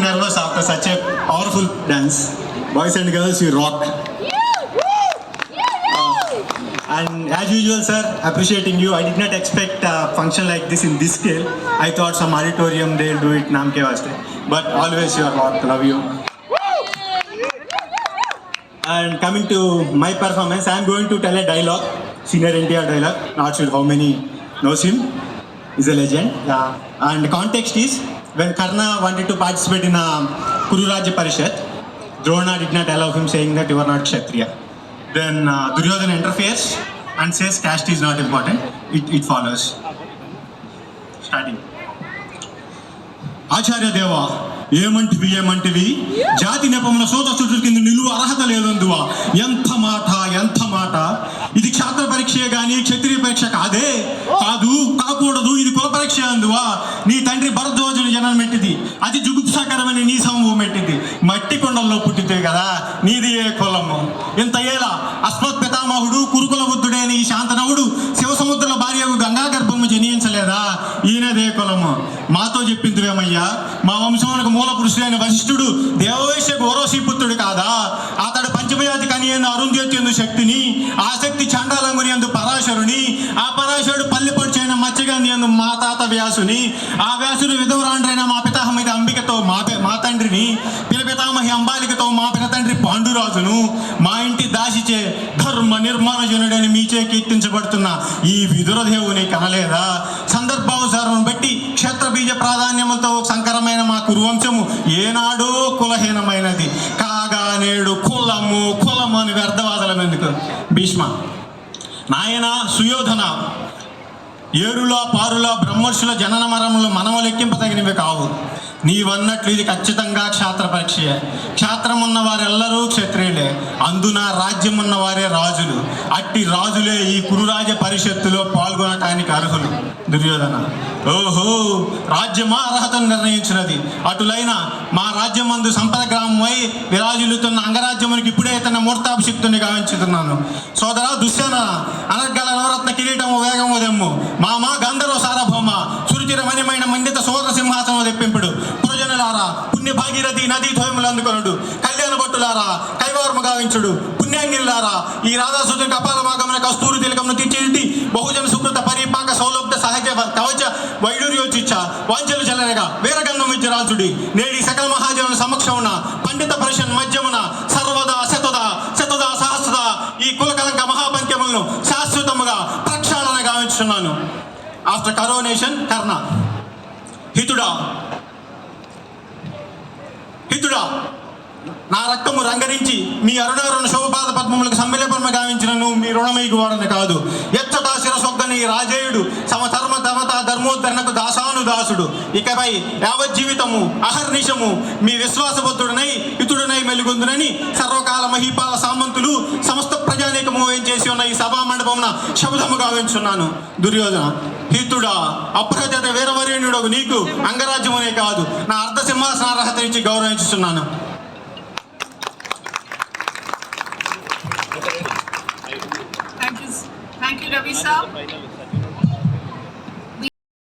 nervous after such a powerful dance. Boys and girls, you rock. And as usual, sir, appreciating you. I did not expect a function like this in this scale. I thought some auditorium they'll do it Namke Vaste. But always your rock. Love you. And coming to my performance, I am going to tell a dialogue, senior NTR dialogue. Not sure how many knows him. He's a legend. Yeah. And the context is when Karna wanted to participate in a Kuru Rajya Parishad, Drona did not allow him, saying that you are not Kshatriya. Then Duryodhana interferes and says caste is not important. It follows. Starting. Acharya Deva. ఏమంటివి జాతి నెపమున సోత చుట్టూ కింద నిలువ అర్హత లేదందువా. ఎంత మాట ఇది క్షాత్ర పరీక్షే గాని క్షత్రియ పరీక్ష కాకూడదు, ఇది కుల పరీక్ష అందువా. నీ తండ్రి భరద్వాజుని జనం మెట్టింది, అతి జుగుప్సాకరమని నీ సమూహం మెట్టింది. మట్టి కొండల్లో పుట్టితే కదా నీది ఏ కులము. ఇంత ఏలా అస్మత్ పితామహుడు కురుకుల బుద్ధుడే నీ శాంతనవుడు శివసముద్రుల భార్యకు గంగా గర్భము జనించలేదా. ఈయనదే కులము. మాతో చెప్పిందివేమయ్యా, మా వంశమునకు మూల పురుషుడైన వశిష్ఠుడు దేవవైశ్యకు ఓరోసి పుత్రుడు కాదా. అతడు పంచమయాతి కనియందు అరుంధత్యందు శక్తిని, ఆ శక్తి చండాలంగుని యందు పరాశరుని, ఆ పరాశరుడు పల్లెపొడిచైన మత్స్యగంధి యందు మా తాత వ్యాసుని, ఆ వ్యాసుడు విధవరాండ్రైన మా పితామహి అంబికతో మా తండ్రిని, పితామహి అంబాలికతో మా పినతండ్రి పాండురాజును, మా ఇంటి దాసిచే ధర్మ నిర్మాణజనుడని మీచే కీర్తించబడుతున్న ఈ విదురదేవుని కనలేదా. సందర్భానుసారం బట్టి క్షేత్ర బీజ ప్రాధాన్యములతో సంకరమైన మా కురువంశము ఏనాడో కులహీనమైనది కాగా నేడు కులము అని వ్యర్థవాదలం ఎందుకు. భీష్మ. నాయన సుయోధన, ఏరుల పారుల బ్రహ్మర్షుల జనన మరములు మనము లెక్కింపదగినవి కావు. నీవన్నట్లు ఇది ఖచ్చితంగా క్షాత్ర పరీక్షయే. క్షాత్రమున్న వారెల్లరూ క్షత్రియులే, అందున రాజ్యమున్న వారే రాజులు. అట్టి రాజులే ఈ కురురాజ పరిషత్తులో పాల్గొనటానికి అర్హులు. దుర్యోధన. ఓహో, రాజ్యమా అర్హతను నిర్ణయించినది. అటులైన మా రాజ్యమందు సంపద గ్రామమై విరాజులుతున్న అంగరాజ్యమునికి ఇప్పుడే తన మూర్తాభిషిక్తుని గావించుతున్నాను. సోదరా దుశ్శాన, అనర్గల నవరత్న కిరీటము వేగము దెమ్ము. మామా గంధర్వ సారభౌమ, సురుచిరమణిమైన మండిత సోదర సింహాసనం తెప్పింపుడు. పురజనులారా పుణ్య భాగీరథి నదీ ధోయములు అందుకొనుడు. కళ్యాణ భట్టులారా కైవారము గావించుడు. పుణ్యాంగిలారా ఈ రాధాసుని కపాల భాగమున కస్తూరి తిలకమును తీర్చిదిద్ది బహుజన సుకృత పరిపాక సౌలభ్య సహజ కవచ వైడూర్యోచిచ్చ వాంఛలు చల్లనగా వీరగన్నం విద్యరాల్చుడి. నేడి సకల మహాజనుల సమక్షమున పండిత పరిషన్ మధ్యమున సర్వదా శతదా సహస్రదా ఈ కులకలంక మహాపంక్యములను శాశ్వతముగా ప్రక్షాళన గావించున్నాను. ఆఫ్టర్ కరోనేషన్ కర్ణ. హితుడా, నా రక్తము రంగరించి మీ అరుణారుణ శోభపాద పద్మములకు సమ్మిళపరమ గావించినను మీ రుణమైకు వాడని కాదు. ఎచ్చట శిరసొగ్గని రాజేయుడు సమధర్మ దేవత ధర్మోద్ధరణకు దాసుడు. ఇకపై యావజ్జీవితము అహర్నిశము మీ విశ్వాసబద్ధుడనై హితుడనై మెలుగొందునని సర్వకాల మహీపాల సామంతులు సమస్త ప్రజానీకము ఏం చేసి ఉన్న ఈ సభా మండపమున శబ్దము గావించున్నాను. దుర్యోధన. హితుడా, అప్రజత వీరవరేణ్యుడు నీకు అంగరాజ్యమునే కాదు నా అర్ధ సింహాసనార్హత ఇచ్చి గౌరవించుతున్నాను. Thank you, Ravi sir.